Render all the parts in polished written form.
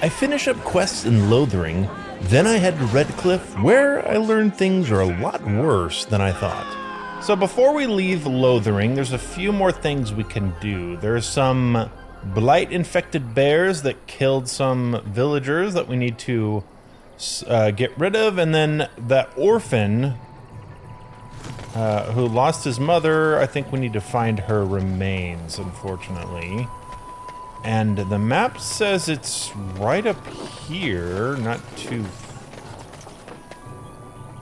I finish up quests in Lothering, then I head to Redcliffe, where I learn things are a lot worse than I thought. So before we leave Lothering, there's a few more things we can do. There's some blight-infected bears that killed some villagers that we need to get rid of, and then that orphan who lost his mother, I think we need to find her remains, unfortunately. And the map says it's right up here, not too...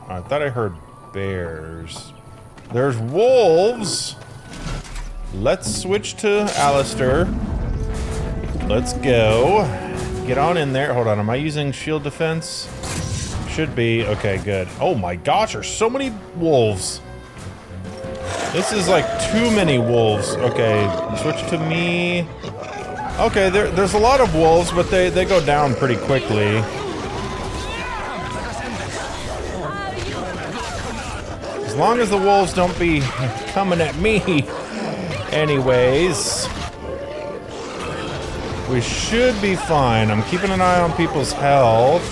I thought I heard bears. There's wolves! Let's switch to Alistair. Let's go. Get on in there. Hold on, am I using shield defense? Should be. Okay, good. Oh my gosh, there's so many wolves. This is like too many wolves. Okay, switch to me. Okay, there's a lot of wolves, but they go down pretty quickly. As long as the wolves don't be coming at me. Anyways. We should be fine. I'm keeping an eye on people's health.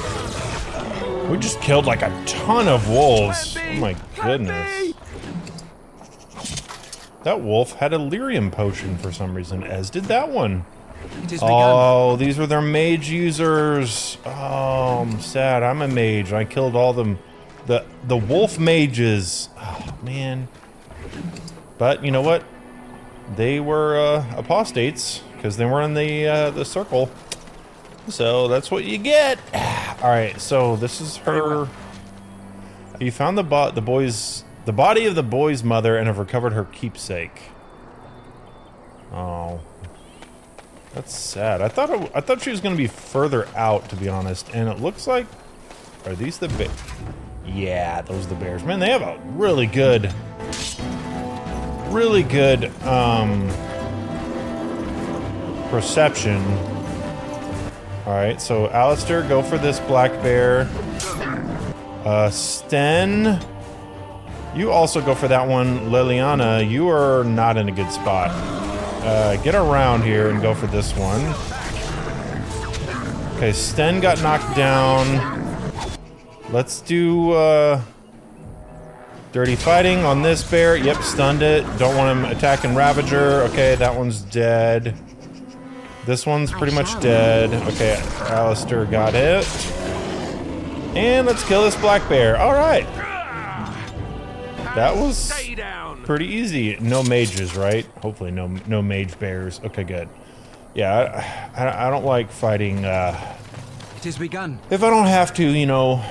We just killed like a ton of wolves. Oh my goodness. That wolf had a lyrium potion for some reason, as did that one. Oh, these were their mage users. Oh, I'm sad. I'm a mage. I killed all them. The wolf mages. Oh, man. But you know what? They were apostates because they were in the circle. So that's what you get. All right. So this is her. You found the body of the boy's mother and have recovered her keepsake. Oh. That's sad. I thought she was going to be further out, to be honest. And it looks like... Are these the bears? Yeah, those are the bears. Man, they have a really good... perception. Alright, so Alistair, go for this black bear. Sten... You also go for that one. Liliana, you are not in a good spot. Get around here and go for this one. Okay, Sten got knocked down. Let's do dirty fighting on this bear. Yep, stunned it. Don't want him attacking Ravager. Okay, that one's dead. This one's pretty much dead. Okay, Alistair got it. And let's kill this black bear. All right. That was pretty easy. No mages, right? Hopefully no mage bears. Okay, good. Yeah, I don't like fighting, It has begun. if I don't have to, you know,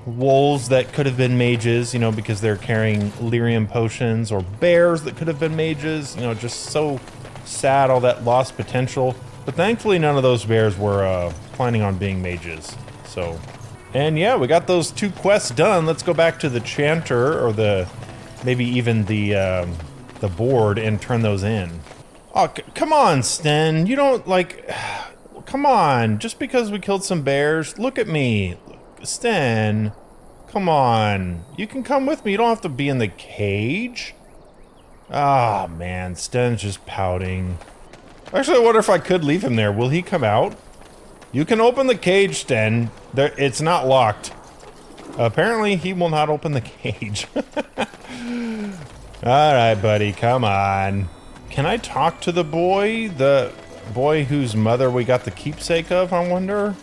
wolves that could have been mages, you know, because they're carrying lyrium potions, or bears that could have been mages, you know, just so sad, all that lost potential. But thankfully none of those bears were, planning on being mages, so... And yeah, we got those 2 quests done. Let's go back to the Chanter, or maybe even the board, and turn those in. Oh, come on, Sten. You don't, like... Come on. Just because we killed some bears, look at me. Sten, come on. You can come with me. You don't have to be in the cage. Ah, man. Sten's just pouting. Actually, I wonder if I could leave him there. Will he come out? You can open the cage, Sten. It's not locked. Apparently, he will not open the cage. Alright, buddy, come on. Can I talk to the boy? The boy whose mother we got the keepsake of, I wonder?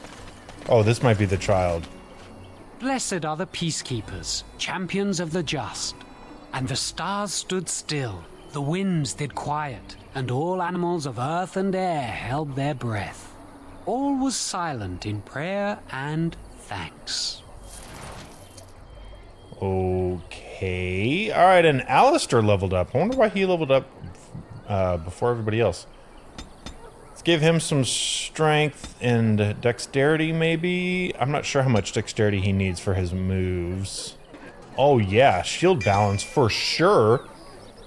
Oh, this might be the child. Blessed are the peacekeepers, champions of the just. And the stars stood still, the winds did quiet, and all animals of earth and air held their breath. All was silent in prayer and thanks. Okay. Alright, and Alistair leveled up. I wonder why he leveled up before everybody else. Let's give him some strength and dexterity, maybe? I'm not sure how much dexterity he needs for his moves. Oh yeah, shield balance for sure.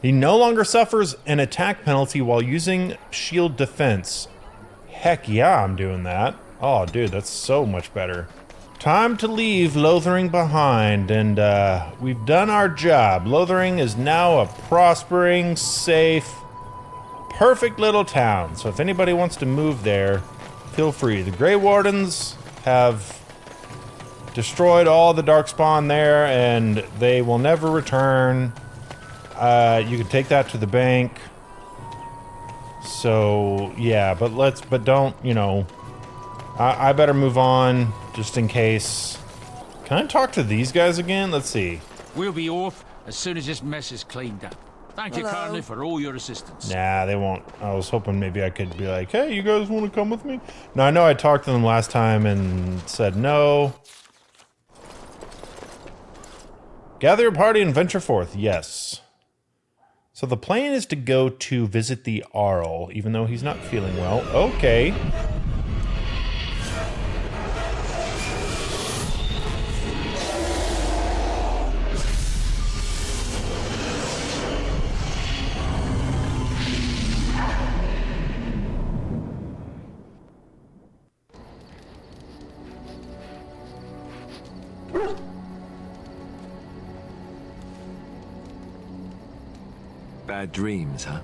He no longer suffers an attack penalty while using shield defense. Heck yeah, I'm doing that. Oh, dude, that's so much better. Time to leave Lothering behind, and we've done our job. Lothering is now a prospering, safe, perfect little town. So if anybody wants to move there, feel free. The Grey Wardens have destroyed all the Darkspawn there, and they will never return. You can take that to the bank. So, yeah, but don't, you know, I better move on, just in case. Can I talk to these guys again? Let's see. We'll be off as soon as this mess is cleaned up. Thank you kindly for all your assistance. Nah, they won't. I was hoping maybe I could be like, hey, you guys want to come with me? No, I know I talked to them last time and said no. Gather your party and venture forth. Yes. So the plan is to go to visit the Arl, even though he's not feeling well. Okay. Bad dreams, huh?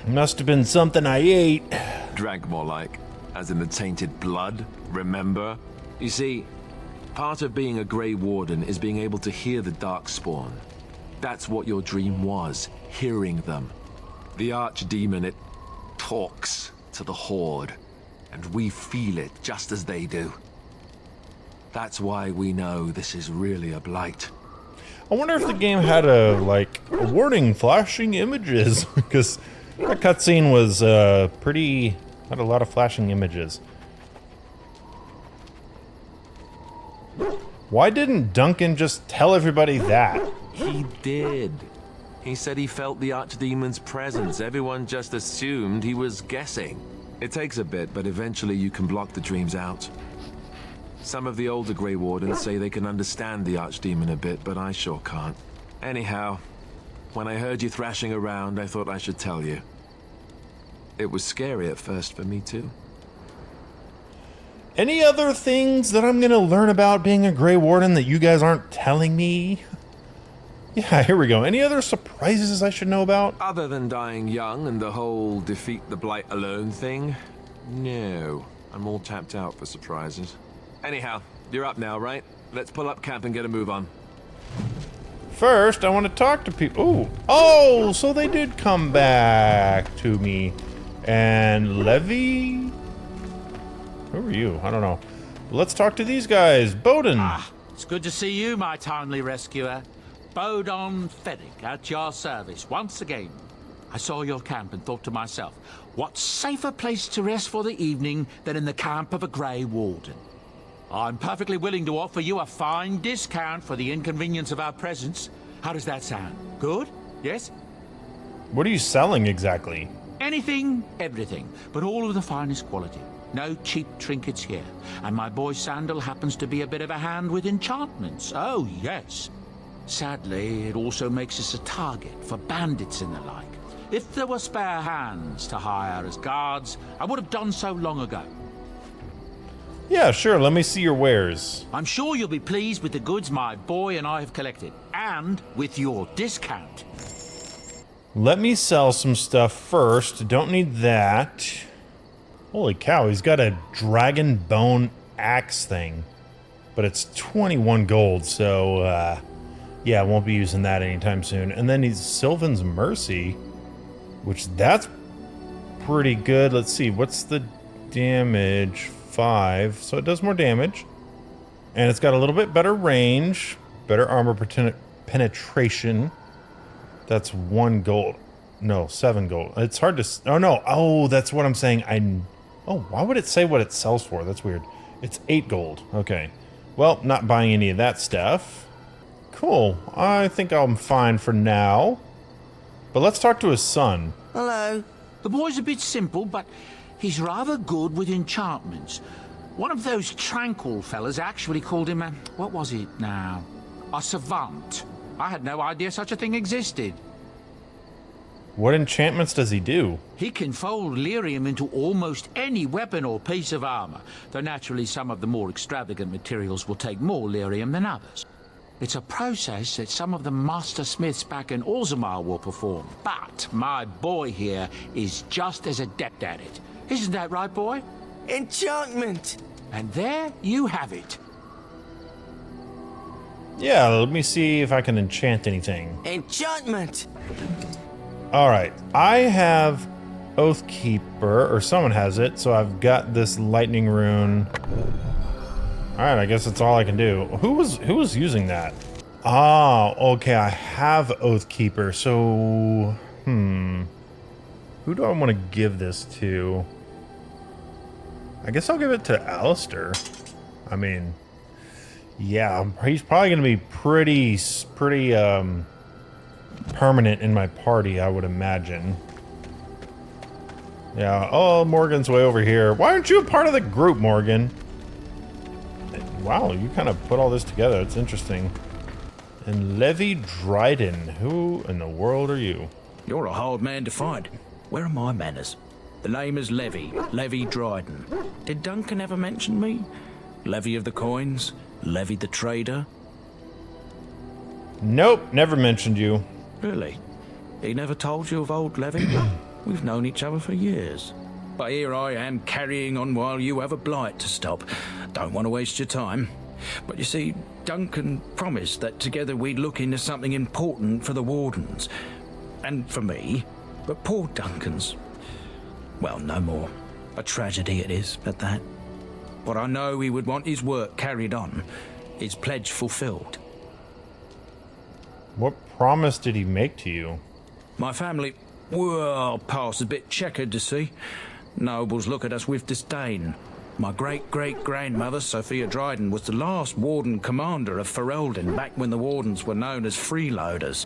Must have been something I ate. Drank more like, as in the tainted blood, remember? You see, part of being a Grey Warden is being able to hear the Darkspawn. That's what your dream was, hearing them. The Archdemon, it talks to the Horde, and we feel it just as they do. That's why we know this is really a blight. I wonder if the game had a warning flashing images, because that cutscene was had a lot of flashing images. Why didn't Duncan just tell everybody that? He did. He said he felt the Archdemon's presence. Everyone just assumed he was guessing. It takes a bit, but eventually you can block the dreams out. Some of the older Grey Wardens say they can understand the Archdemon a bit, but I sure can't. Anyhow, when I heard you thrashing around, I thought I should tell you. It was scary at first for me too. Any other things that I'm gonna learn about being a Grey Warden that you guys aren't telling me? Yeah, here we go. Any other surprises I should know about? Other than dying young and the whole defeat the Blight alone thing? No, I'm all tapped out for surprises. Anyhow, you're up now, right? Let's pull up camp and get a move on. First, I want to talk to people. Ooh. Oh, so they did come back to me. And Levy? Who are you? I don't know. Let's talk to these guys. Bowden. Ah, it's good to see you, my timely rescuer. Bowden Fennick, at your service once again. I saw your camp and thought to myself, what safer place to rest for the evening than in the camp of a Grey Warden? I'm perfectly willing to offer you a fine discount for the inconvenience of our presence. How does that sound? Good? Yes? What are you selling exactly? Anything, everything, but all of the finest quality. No cheap trinkets here. And my boy Sandal happens to be a bit of a hand with enchantments. Oh, yes. Sadly, it also makes us a target for bandits and the like. If there were spare hands to hire as guards, I would have done so long ago. Yeah, sure. Let me see your wares. I'm sure you'll be pleased with the goods my boy and I have collected, and with your discount. Let me sell some stuff first. Don't need that. Holy cow, he's got a dragon bone axe thing. But it's 21 gold, so, yeah, I won't be using that anytime soon. And then he's Sylvan's Mercy, which that's pretty good. Let's see, what's the damage? 5, so it does more damage. And it's got a little bit better range, better armor penetration. That's 1 gold. No, 7 gold. It's hard to... Oh, no. Oh, that's what I'm saying. Oh, why would it say what it sells for? That's weird. It's 8 gold. Okay. Well, not buying any of that stuff. Cool. I think I'm fine for now. But let's talk to his son. Hello. The boy's a bit simple, but he's rather good with enchantments. One of those tranquil fellas actually called him a... what was it now? A savant. I had no idea such a thing existed. What enchantments does he do? He can fold lyrium into almost any weapon or piece of armor, though naturally some of the more extravagant materials will take more lyrium than others. It's a process that some of the master smiths back in Orzammar will perform. But my boy here is just as adept at it. Isn't that right, boy? Enchantment! And there you have it. Yeah, let me see if I can enchant anything. Enchantment! Alright, I have Oathkeeper, or someone has it, so I've got this lightning rune. Alright, I guess that's all I can do. Who was using that? Ah, okay, I have Oathkeeper, so... Who do I want to give this to? I guess I'll give it to Alistair. I mean... Yeah, he's probably going to be pretty permanent in my party, I would imagine. Yeah, oh, Morgan's way over here. Why aren't you a part of the group, Morgan? Wow, you kind of put all this together. It's interesting. And Levi Dryden. Who in the world are you? You're a hard man to find. Where are my manners? The name is Levi Dryden. Did Duncan ever mention me? Levy of the coins? Levy the trader? Nope, never mentioned you. Really? He never told you of old Levy? We've known each other for years. But here I am carrying on while you have a blight to stop. Don't want to waste your time. But you see, Duncan promised that together we'd look into something important for the Wardens. And for me. But poor Duncan's... well, no more. A tragedy it is, at that. But I know he would want his work carried on. His pledge fulfilled. What promise did he make to you? My family... well, past a bit checkered to see. Nobles look at us with disdain. My great-great-grandmother, Sophia Dryden, was the last Warden Commander of Ferelden back when the Wardens were known as freeloaders.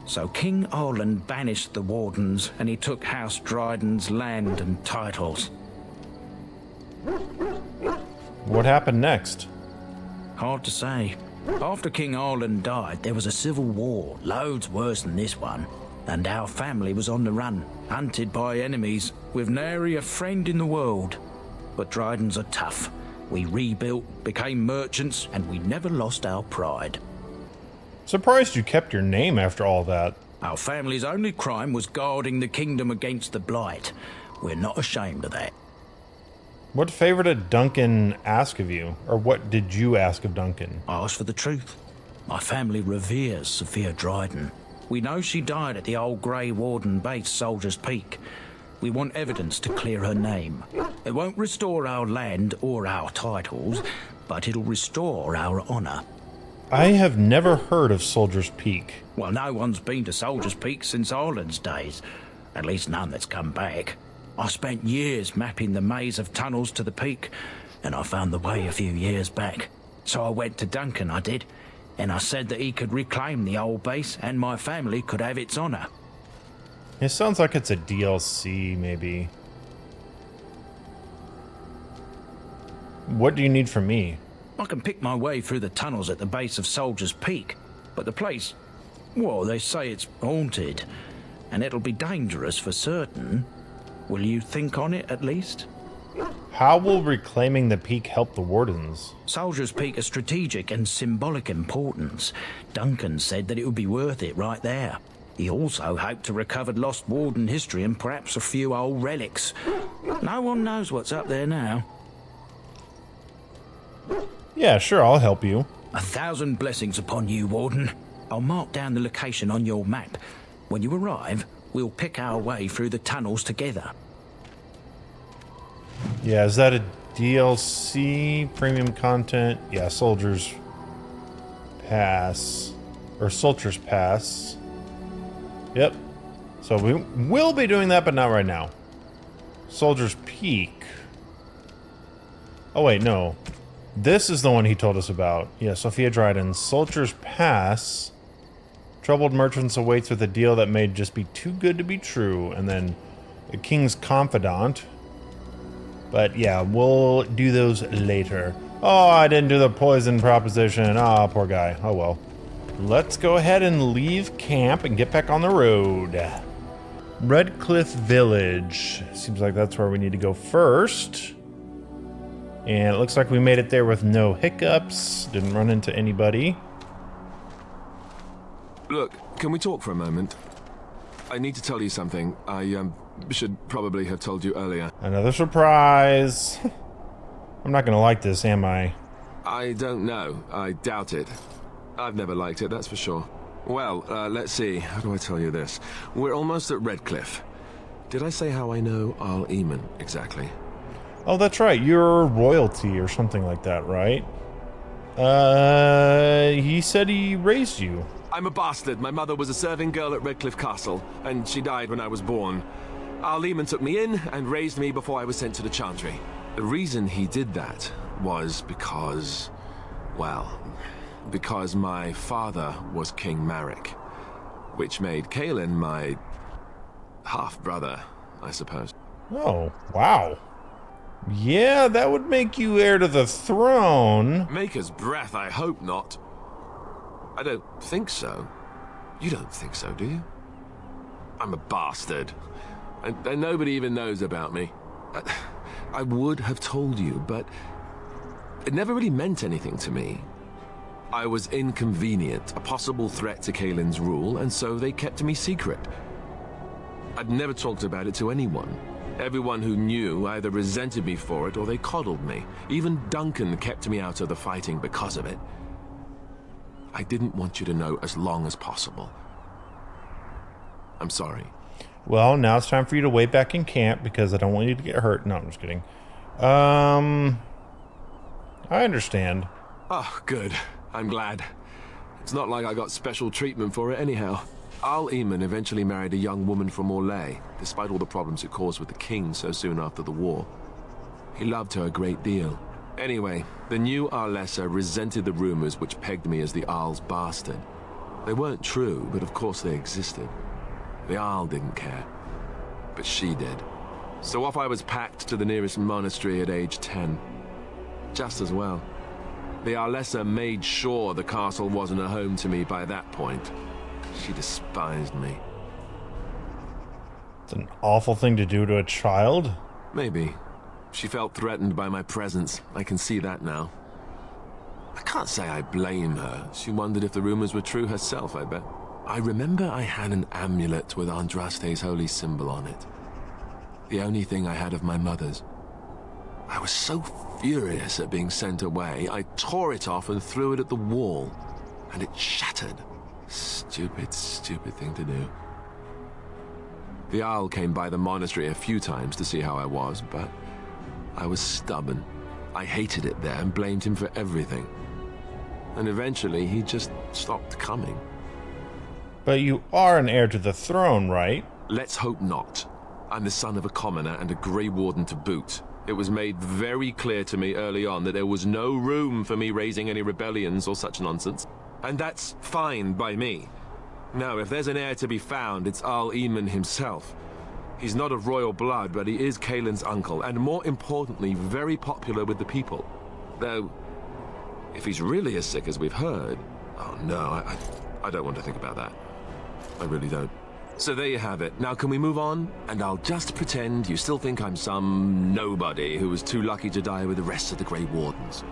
So King Orland banished the Wardens and he took House Dryden's land and titles. What happened next? Hard to say. After King Orland died, there was a civil war, loads worse than this one. And our family was on the run, hunted by enemies, with nary a friend in the world. But Drydens are tough. We rebuilt, became merchants, and we never lost our pride. Surprised you kept your name after all that. Our family's only crime was guarding the kingdom against the blight. We're not ashamed of that. What favor did Duncan ask of you? Or what did you ask of Duncan? I asked for the truth. My family reveres Sophia Dryden. We know she died at the old Grey Warden base, Soldier's Peak. We want evidence to clear her name. It won't restore our land or our titles, but it'll restore our honour. I have never heard of Soldier's Peak. Well, no one's been to Soldier's Peak since Ireland's days. At least none that's come back. I spent years mapping the maze of tunnels to the peak, and I found the way a few years back. So I went to Duncan, I did, and I said that he could reclaim the old base and my family could have its honour. It sounds like it's a DLC, maybe. What do you need from me? I can pick my way through the tunnels at the base of Soldier's Peak, but the place, well, they say it's haunted, and it'll be dangerous for certain. Will you think on it, at least? How will reclaiming the peak help the Wardens? Soldier's Peak is strategic and symbolic importance. Duncan said that it would be worth it right there. He also hoped to recover lost Warden history and perhaps a few old relics. No one knows what's up there now. Yeah, sure, I'll help you. 1,000 blessings upon you, Warden. I'll mark down the location on your map. When you arrive, we'll pick our way through the tunnels together. Yeah, is that a DLC? Premium content? Yeah, Soldier's Pass. Or Soldier's Pass. Yep. So we will be doing that, but not right now. Soldier's Peak. Oh, wait, no. This is the one he told us about. Yeah, Sophia Dryden. Soldier's Pass. Troubled merchants awaits with a deal that may just be too good to be true. And then the King's Confidant. But yeah, we'll do those later. Oh, I didn't do the poison proposition. Ah, poor guy. Oh well. Let's go ahead and leave camp and get back on the road. Redcliffe Village. Seems like that's where we need to go first. And it looks like we made it there with no hiccups. Didn't run into anybody. Look, can we talk for a moment? I need to tell you something. I should probably have told you earlier. Another surprise. I'm not gonna like this, am I? I don't know. I doubt it. I've never liked it, that's for sure. Well, let's see. How do I tell you this? We're almost at Redcliffe. Did I say how I know Arl Eamon exactly? Oh, that's right. You're royalty or something like that, right? He said he raised you. I'm a bastard. My mother was a serving girl at Redcliffe Castle, and she died when I was born. Arl Eamon took me in and raised me before I was sent to the Chantry. The reason he did that was because, well, because my father was King Marek, which made Kaelin my half-brother, I suppose. Oh, wow. Yeah, that would make you heir to the throne. Maker's breath, I hope not. I don't think so. You don't think so, do you? I'm a bastard. And nobody even knows about me. I would have told you, but it never really meant anything to me. I was inconvenient, a possible threat to Kaelin's rule, and so they kept me secret. I'd never talked about it to anyone. Everyone who knew either resented me for it or they coddled me. Even Duncan kept me out of the fighting because of it. I didn't want you to know as long as possible. I'm sorry. Well, now it's time for you to wait back in camp because I don't want you to get hurt. No, I'm just kidding. I understand. Oh, good. I'm glad. It's not like I got special treatment for it anyhow. Arl Eamon eventually married a young woman from Orlais, despite all the problems it caused with the king so soon after the war. He loved her a great deal. Anyway, the new Arlessa resented the rumors which pegged me as the Arl's bastard. They weren't true, but of course they existed. The Arl didn't care, but she did. So off I was packed to the nearest monastery at age 10. Just as well. The Arlessa made sure the castle wasn't a home to me by that point. She despised me. It's an awful thing to do to a child. Maybe. She felt threatened by my presence. I can see that now. I can't say I blame her. She wondered if the rumors were true herself, I bet. I remember I had an amulet with Andraste's holy symbol on it. The only thing I had of my mother's. I was so furious at being sent away, I tore it off and threw it at the wall. And it shattered. Stupid, stupid thing to do. The Owl came by the monastery a few times to see how I was, but I was stubborn. I hated it there and blamed him for everything. And eventually, he just stopped coming. But you are an heir to the throne, right? Let's hope not. I'm the son of a commoner and a Grey Warden to boot. It was made very clear to me early on that there was no room for me raising any rebellions or such nonsense. And that's fine by me. Now, if there's an heir to be found, it's Arl Eamon himself. He's not of royal blood, but he is Kaelin's uncle, and more importantly, very popular with the people. Though, if he's really as sick as we've heard... Oh no, I don't want to think about that. I really don't. So there you have it. Now can we move on? And I'll just pretend you still think I'm some nobody who was too lucky to die with the rest of the Grey Wardens.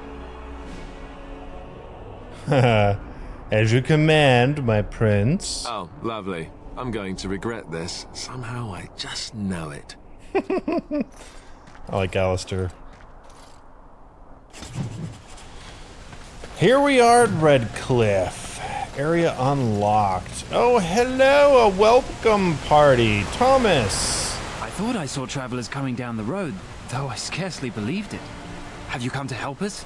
As you command, my prince. Oh, lovely. I'm going to regret this. Somehow I just know it. I like Alistair. Here we are at Redcliffe. Area unlocked. Oh, hello, a welcome party. Thomas. I thought I saw travelers coming down the road, though I scarcely believed it. Have you come to help us?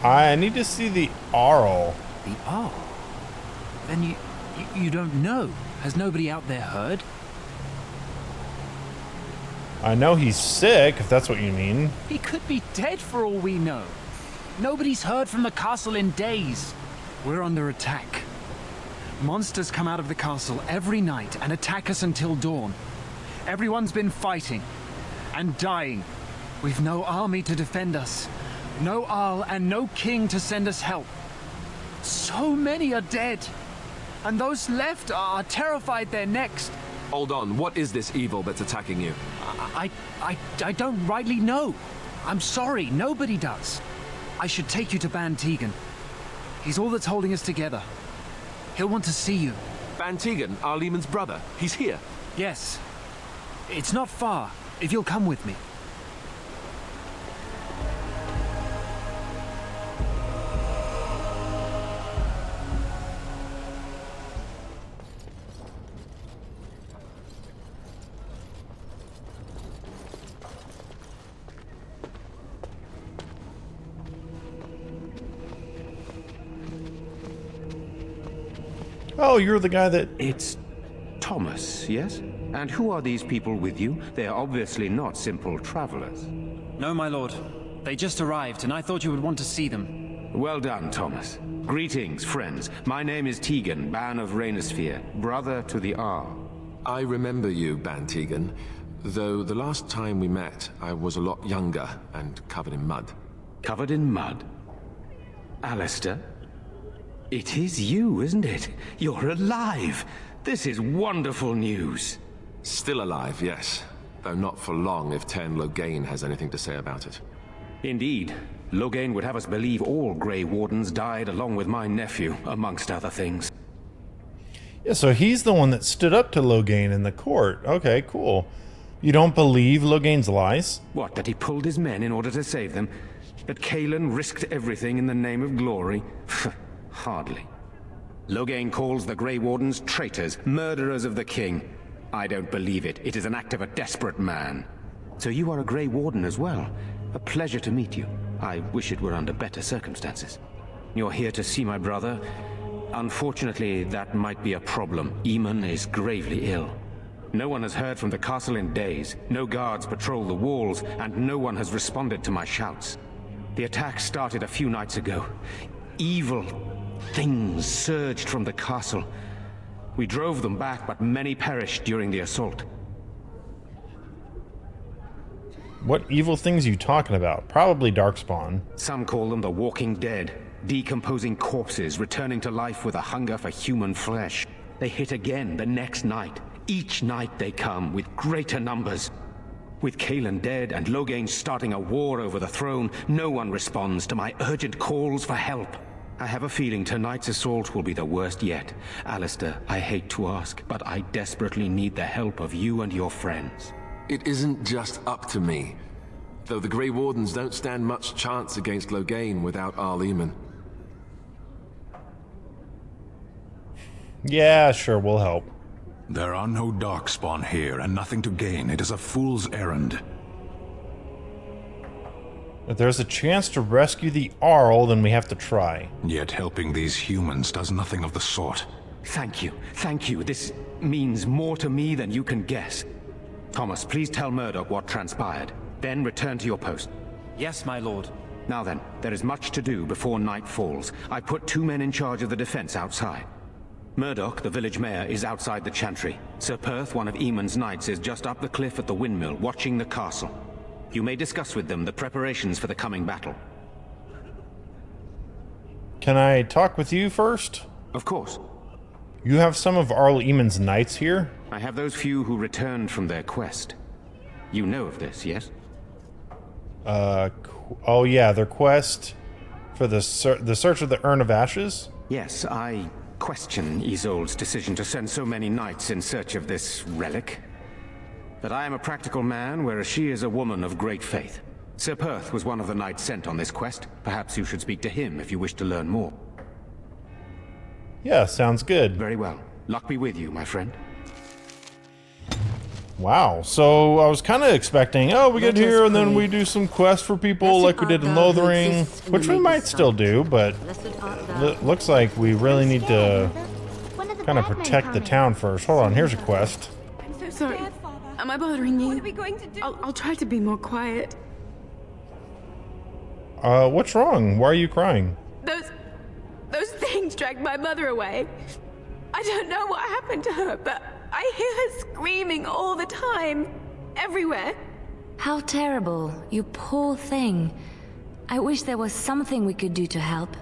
I need to see the Arl. The Arl? Then you don't know? Has nobody out there heard? I know he's sick, if that's what you mean. He could be dead for all we know. Nobody's heard from the castle in days. We're under attack. Monsters come out of the castle every night and attack us until dawn. Everyone's been fighting and dying. We've no army to defend us. No Arl and no king to send us help. So many are dead. And those left are terrified they're next. Hold on, what is this evil that's attacking you? I don't rightly know. I'm sorry, nobody does. I should take you to Ban Tegan. He's all that's holding us together. He'll want to see you. Van Tegan, our Lehman's brother. He's here. Yes. It's not far, if you'll come with me. Oh, you're the guy that... It's Thomas, yes? And who are these people with you? They are obviously not simple travelers. No, my lord. They just arrived, and I thought you would want to see them. Well done, Thomas. Greetings, friends. My name is Tegan, Ban of Rainersphere, brother to the Arl. I remember you, Van Tegan, though the last time we met, I was a lot younger and covered in mud. Covered in mud? Alistair? It is you, isn't it? You're alive! This is wonderful news! Still alive, yes. Though not for long if Tern Loghain has anything to say about it. Indeed. Loghain would have us believe all Grey Wardens died along with my nephew, amongst other things. Yeah, so he's the one that stood up to Loghain in the court. Okay, cool. You don't believe Loghain's lies? What, that he pulled his men in order to save them? That Cailan risked everything in the name of glory? Hardly. Loghain calls the Grey Wardens traitors, murderers of the king. I don't believe it. It is an act of a desperate man. So you are a Grey Warden as well. A pleasure to meet you. I wish it were under better circumstances. You're here to see my brother? Unfortunately, that might be a problem. Eamon is gravely ill. No one has heard from the castle in days. No guards patrol the walls, and no one has responded to my shouts. The attack started a few nights ago. Evil things surged from the castle. We drove them back, but many perished during the assault. What evil things are you talking about? Probably Darkspawn. Some call them the Walking Dead, decomposing corpses returning to life with a hunger for human flesh. They hit again the next night. Each night they come with greater numbers. With Cailan dead and Loghain starting a war over the throne, no one responds to my urgent calls for help. I have a feeling tonight's assault will be the worst yet. Alistair, I hate to ask, but I desperately need the help of you and your friends. It isn't just up to me. Though the Grey Wardens don't stand much chance against Loghain without our Eamon. Yeah, sure, we'll help. There are no Darkspawn here, and nothing to gain. It is a fool's errand. If there's a chance to rescue the Arl, then we have to try. Yet helping these humans does nothing of the sort. Thank you. Thank you. This means more to me than you can guess. Thomas, please tell Murdoch what transpired. Then return to your post. Yes, my lord. Now then, there is much to do before night falls. I put 2 men in charge of the defense outside. Murdoch, the village mayor, is outside the chantry. Sir Perth, one of Eamon's knights, is just up the cliff at the windmill, watching the castle. You may discuss with them the preparations for the coming battle. Can I talk with you first? Of course. You have some of Arl Eamon's knights here? I have those few who returned from their quest. You know of this, yes? Oh yeah, their quest for the search of the Urn of Ashes? Yes, I question Isolde's decision to send so many knights in search of this relic. But I am a practical man, whereas she is a woman of great faith. Sir Perth was one of the knights sent on this quest. Perhaps you should speak to him if you wish to learn more. Yeah, sounds good. Very well. Luck be with you, my friend. Wow, so I was kind of expecting, oh, we get here and then we do some quests for people like we did in Lothering, which we might still do, but looks like we really need to kind of protect the town first. Hold on, here's a quest. I'm so sorry. Am I bothering you? What are we going to do? I'll try to be more quiet. What's wrong? Why are you crying? Those things dragged my mother away. I don't know what happened to her, but I hear her screaming all the time. Everywhere. How terrible. You poor thing. I wish there was something we could do to help.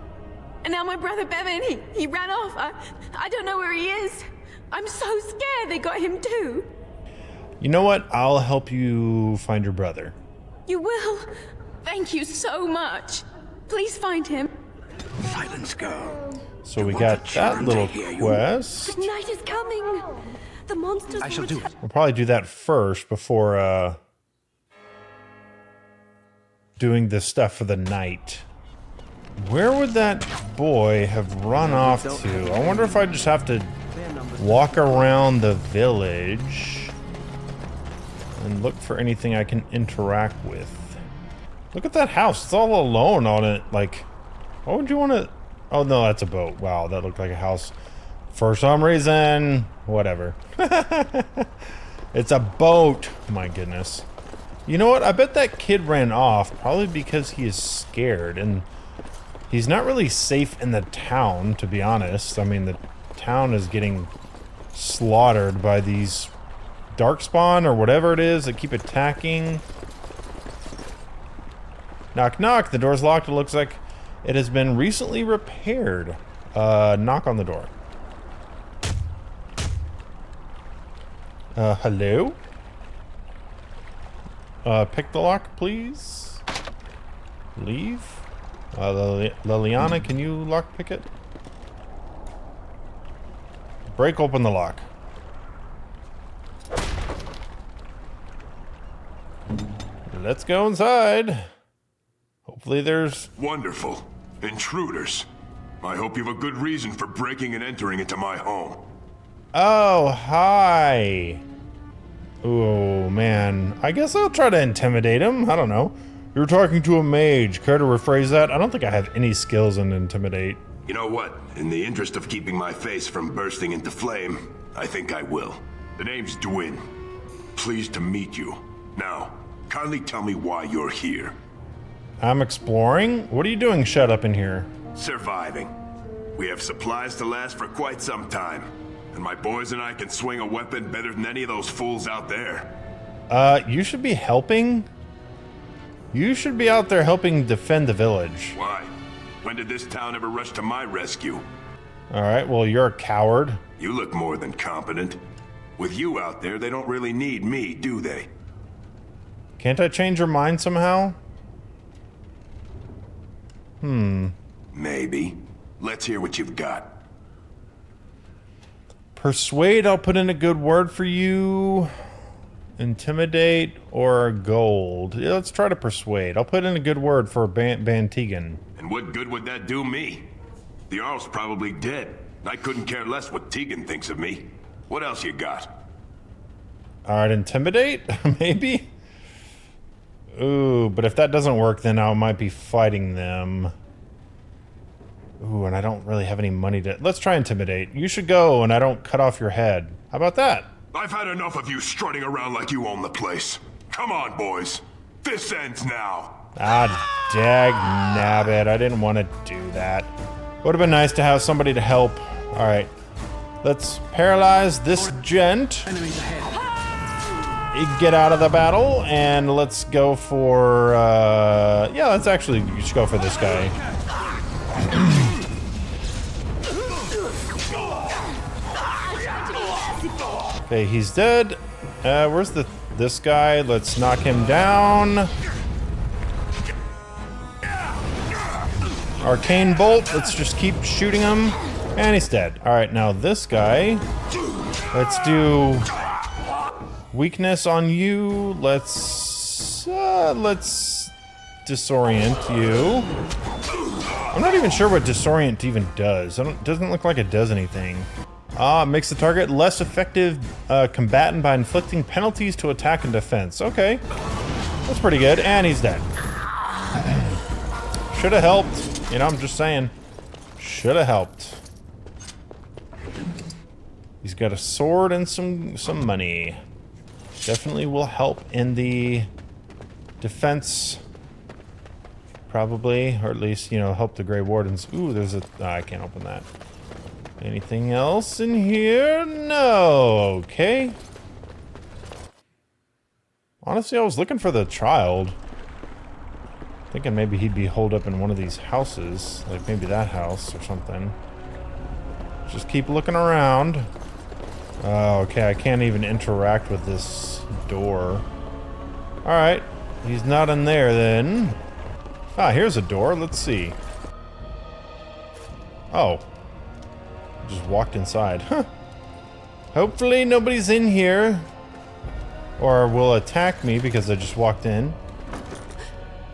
And now my brother Bevan, he ran off. I don't know where he is. I'm so scared they got him too. You know what? I'll help you find your brother. You will? Thank you so much. Please find him. Silence, girl. So we got that little quest. Night is coming. The monsters. I shall do it. We'll probably do that first before doing the stuff for the night. Where would that boy have run off to? I wonder if I just have to walk around the village and look for anything I can interact with. Look at that house. It's all alone on it. Like, why would you want to... Oh, no, that's a boat. Wow, that looked like a house. For some reason, whatever. It's a boat. My goodness. You know what? I bet that kid ran off probably because he is scared. And he's not really safe in the town, to be honest. I mean, the town is getting slaughtered by these darkspawn or whatever it is that keep attacking. Knock, knock. The door's locked. It looks like it has been recently repaired. Knock on the door. Hello? Pick the lock, please. Leave. Liliana, can you lock pick it? Break open the lock. Let's go inside. Hopefully there's... Wonderful. Intruders. I hope you have a good reason for breaking and entering into my home. Oh, hi. Oh, man. I guess I'll try to intimidate him. I don't know. You're talking to a mage. Care to rephrase that? I don't think I have any skills in intimidate. You know what? In the interest of keeping my face from bursting into flame, I think I will. The name's Dwyn. Pleased to meet you. Now, kindly tell me why you're here. I'm exploring? What are you doing shut up in here? Surviving. We have supplies to last for quite some time. And my boys and I can swing a weapon better than any of those fools out there. You should be helping? You should be out there helping defend the village. Why? When did this town ever rush to my rescue? Alright, well, you're a coward. You look more than competent. With you out there, they don't really need me, do they? Can't I change your mind somehow? Maybe. Let's hear what you've got. Persuade, I'll put in a good word for you. Intimidate or gold. Yeah, let's try to persuade. I'll put in a good word for Bantegan. And what good would that do me? The Jarl's probably dead. I couldn't care less what Tegan thinks of me. What else you got? Alright, intimidate? Maybe? Ooh, but if that doesn't work, then I might be fighting them. Ooh, and I don't really have any money to... Let's try intimidate. You should go, and I don't cut off your head. How about that? I've had enough of you strutting around like you own the place. Come on, boys. This ends now. Ah, dag nabbit. I didn't want to do that. Would have been nice to have somebody to help. Alright. Let's paralyze this gent. Get out of the battle, and let's go for... yeah, let's actually just go for this guy. Okay, he's dead. Where's this guy? Let's knock him down. Arcane bolt. Let's just keep shooting him. And he's dead. Alright, now this guy. Let's do weakness on you. Let's disorient you. I'm not even sure what disorient even does. Doesn't look like it does anything. Makes the target less effective combatant by inflicting penalties to attack and defense. Okay. That's pretty good. And he's dead. Should have helped. You know, I'm just saying. Should have helped. He's got a sword and some money. Definitely will help in the defense. Probably. Or at least, you know, help the Grey Wardens. Ooh, there's a... I can't open that. Anything else in here? No. Okay. Honestly, I was looking for the child. Thinking maybe he'd be holed up in one of these houses. Like maybe that house or something. Just keep looking around. Oh, okay, I can't even interact with this door. Alright. He's not in there then. Ah, here's a door. Let's see. Oh. Just walked inside. Huh. Hopefully nobody's in here. Or will attack me because I just walked in.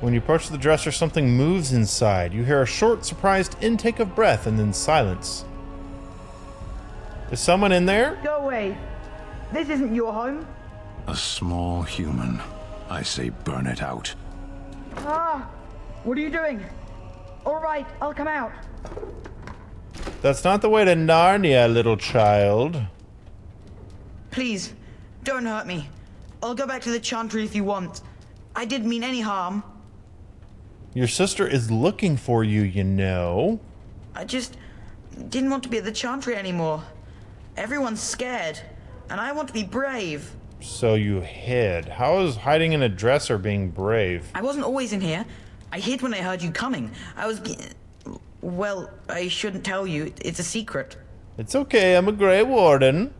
When you approach the dresser, something moves inside. You hear a short, surprised intake of breath and then silence. Is someone in there? Go away. This isn't your home. A small human. I say burn it out. Ah! What are you doing? All right, I'll come out. That's not the way to Narnia, little child. Please, don't hurt me. I'll go back to the Chantry if you want. I didn't mean any harm. Your sister is looking for you, you know. I just didn't want to be at the Chantry anymore. Everyone's scared, and I want to be brave. So you hid. How is hiding in a dresser being brave? I wasn't always in here. I hid when I heard you coming. I was... Well, I shouldn't tell you. It's a secret. It's okay, I'm a Grey Warden.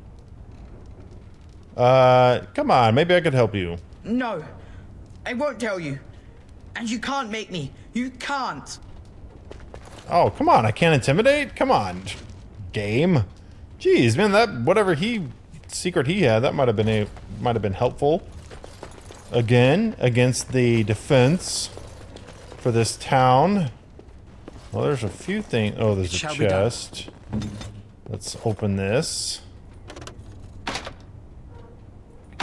Come on, maybe I could help you. No, I won't tell you. And you can't make me. You can't. Oh, come on, I can't intimidate? Come on, game. Jeez, man, that whatever secret he had, that might have been helpful. Again, against the defense for this town. Well, there's a few things. Oh, there's a chest. Let's open this.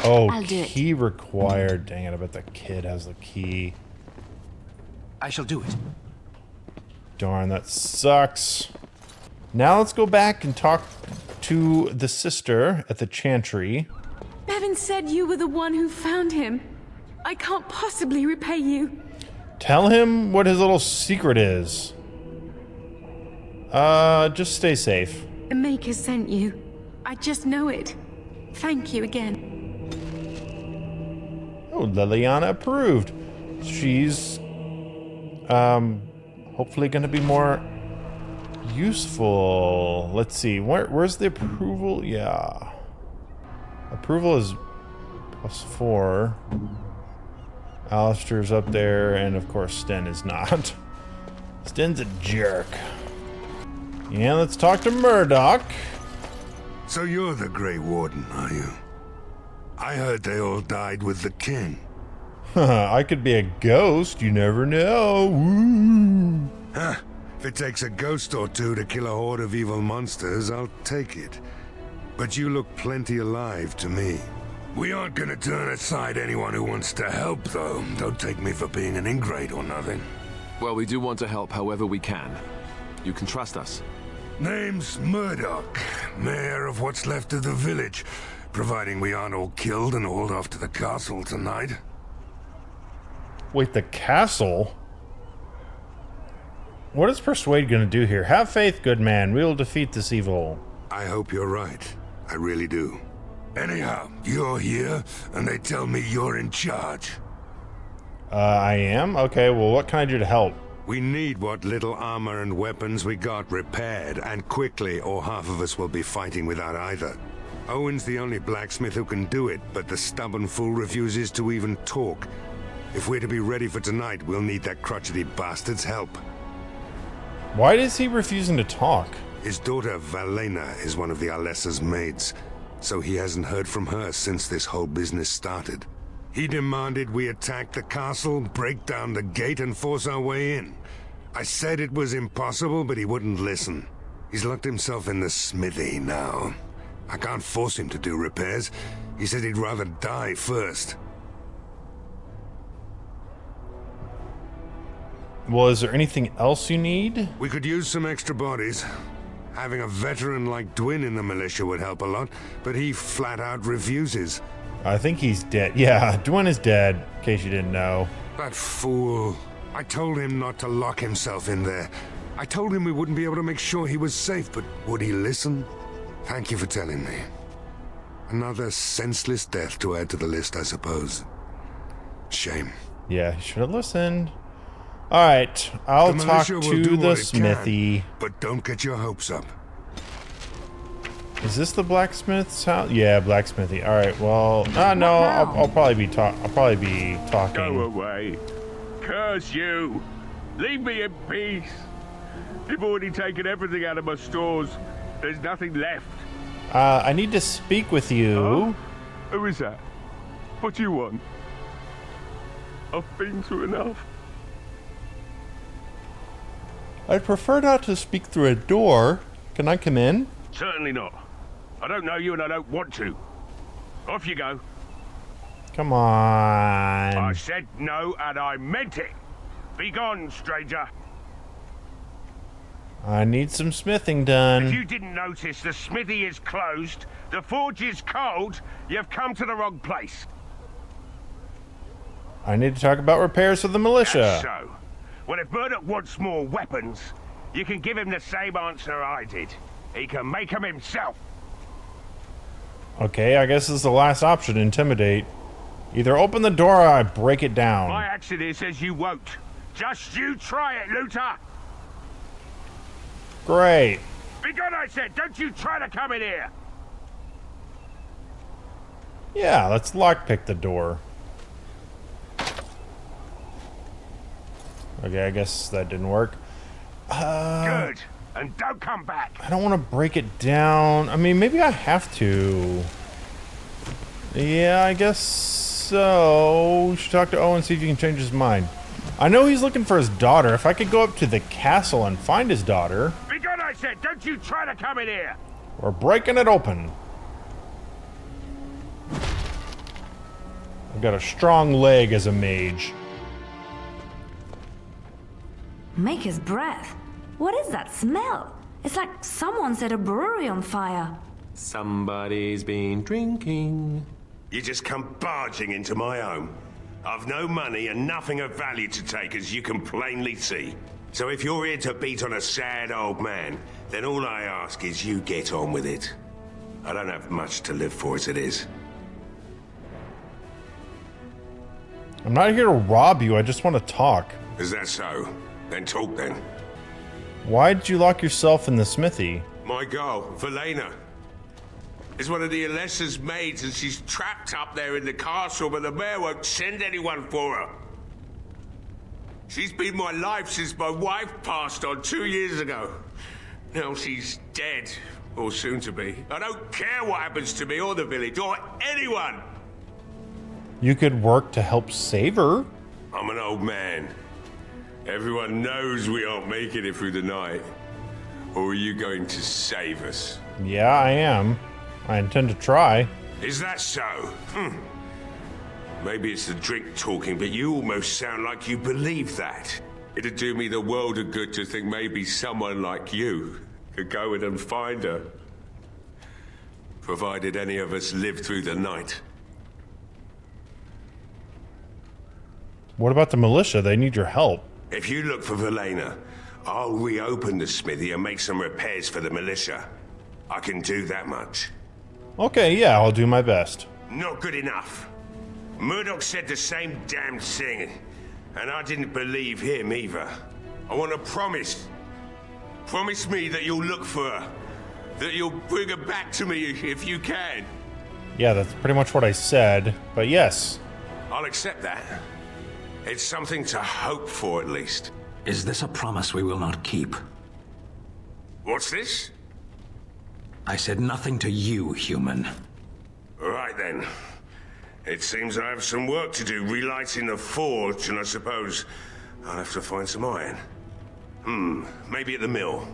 Oh, key required. Dang it, I bet the kid has the key. I shall do it. Darn, that sucks. Now let's go back and talk to the sister at the Chantry. Bevan said you were the one who found him. I can't possibly repay you. Tell him what his little secret is. Just stay safe. The Maker sent you. I just know it. Thank you again. Oh, Liliana approved. She's, hopefully gonna be more useful. Let's see, where's the approval? Yeah. Approval is +4. Alistair's up there, and of course Sten is not. Sten's a jerk. Yeah, let's talk to Murdoch. So you're the Grey Warden, are you? I heard they all died with the king. I could be a ghost, you never know. Woo. Huh. If it takes a ghost or two to kill a horde of evil monsters, I'll take it. But you look plenty alive to me. We aren't gonna turn aside anyone who wants to help, though. Don't take me for being an ingrate or nothing. Well, we do want to help however we can. You can trust us. Name's Murdoch, mayor of what's left of the village, providing we aren't all killed and hauled off to the castle tonight. Wait, the castle? What is Persuade gonna do here? Have faith, good man. We will defeat this evil. I hope you're right. I really do. Anyhow, you're here, and they tell me you're in charge. I am? Okay, well, what can I do to help? We need what little armor and weapons we got repaired, and quickly, or half of us will be fighting without either. Owen's the only blacksmith who can do it, but the stubborn fool refuses to even talk. If we're to be ready for tonight, we'll need that crotchety bastard's help. Why is he refusing to talk? His daughter, Valena, is one of the Alessa's maids, so he hasn't heard from her since this whole business started. He demanded we attack the castle, break down the gate, and force our way in. I said it was impossible, but he wouldn't listen. He's locked himself in the smithy now. I can't force him to do repairs. He said he'd rather die first. Well, is there anything else you need? We could use some extra bodies. Having a veteran like Dwin in the militia would help a lot, but he flat out refuses. I think he's dead. Yeah, Dwin is dead, in case you didn't know. That fool. I told him not to lock himself in there. I told him we wouldn't be able to make sure he was safe, but would he listen? Thank you for telling me. Another senseless death to add to the list, I suppose. Shame. Yeah, he should have listened. Alright, I'll talk to the smithy. But don't get your hopes up. Is this the blacksmith's house? Yeah, blacksmithy. Alright, well, no, I'll probably be talking. Go away. Curse you. Leave me in peace. You've already taken everything out of my stores. There's nothing left. I need to speak with you. Oh? Who is that? What do you want? I've been through enough. I'd prefer not to speak through a door. Can I come in? Certainly not. I don't know you and I don't want to. Off you go. Come on. I said no and I meant it. Be gone, stranger. I need some smithing done. If you didn't notice, the smithy is closed, the forge is cold, you've come to the wrong place. I need to talk about repairs for the militia. That's so. Well, if Murdoch wants more weapons, you can give him the same answer I did. He can make them himself. Okay, I guess this is the last option, intimidate. Either open the door or I break it down. My accent here says you won't. Just you try it, Luther. Great. Be gone, I said. Don't you try to come in here. Yeah, let's lockpick the door. Okay, I guess that didn't work. Good. And don't come back. I don't want to break it down. I mean, maybe I have to. Yeah, I guess so. We should talk to Owen, see if he can change his mind. I know he's looking for his daughter. If I could go up to the castle and find his daughter. Be gone, I said. Don't you try to come in here. We're breaking it open. I've got a strong leg as a mage. Maker's breath. What is that smell? It's like someone set a brewery on fire. Somebody's been drinking. You just come barging into my home. I've no money and nothing of value to take, as you can plainly see. So if you're here to beat on a sad old man, then all I ask is you get on with it. I don't have much to live for as it is. I'm not here to rob you, I just want to talk. Is that so? Then talk then. Why did you lock yourself in the smithy? My girl, Velena, is one of the Alessa's maids, and she's trapped up there in the castle, but the mayor won't send anyone for her. She's been my life since my wife passed on 2 years ago. Now she's dead, or soon to be. I don't care what happens to me or the village, or anyone. You could work to help save her. I'm an old man. Everyone knows we aren't making it through the night. Or are you going to save us? Yeah, I am. I intend to try. Is that so? Maybe it's the drink talking, but you almost sound like you believe that. It'd do me the world of good to think maybe someone like you could go in and find her. Provided any of us live through the night. What about the militia? They need your help. If you look for Velena, I'll reopen the smithy and make some repairs for the militia. I can do that much. Okay, yeah, I'll do my best. Not good enough. Murdoch said the same damn thing, and I didn't believe him either. I want to promise. Promise me that you'll look for her. That you'll bring her back to me if you can. Yeah, that's pretty much what I said, but yes. I'll accept that. It's something to hope for, at least. Is this a promise we will not keep? What's this? I said nothing to you, human. Right then. It seems I have some work to do relighting the forge, and I suppose I'll have to find some iron. Maybe at the mill.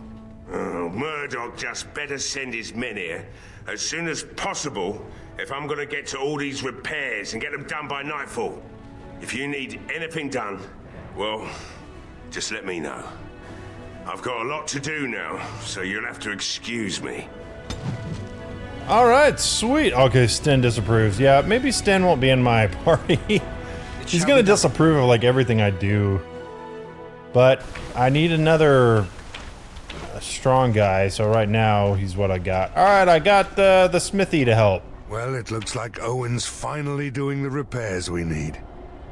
Oh, Murdoch just better send his men here as soon as possible if I'm gonna get to all these repairs and get them done by nightfall. If you need anything done, well, just let me know. I've got a lot to do now, so you'll have to excuse me. Alright, sweet. Okay, Sten disapproves. Yeah, maybe Sten won't be in my party. He's gonna disapprove of, like, everything I do. But I need another strong guy, so right now he's what I got. Alright, I got the smithy to help. Well, it looks like Owen's finally doing the repairs we need.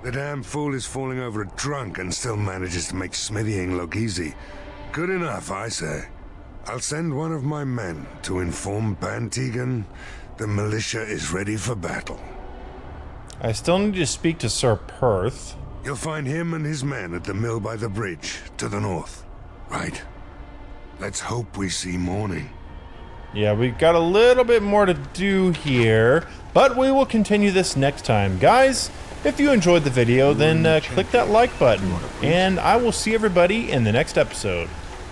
The damn fool is falling over drunk and still manages to make smithying look easy. Good enough, I say. I'll send one of my men to inform Bantegan the militia is ready for battle. I still need to speak to Sir Perth. You'll find him and his men at the mill by the bridge, to the north. Right. Let's hope we see morning. Yeah, we've got a little bit more to do here, but we will continue this next time. Guys, if you enjoyed the video, then click that like button, and I will see everybody in the next episode.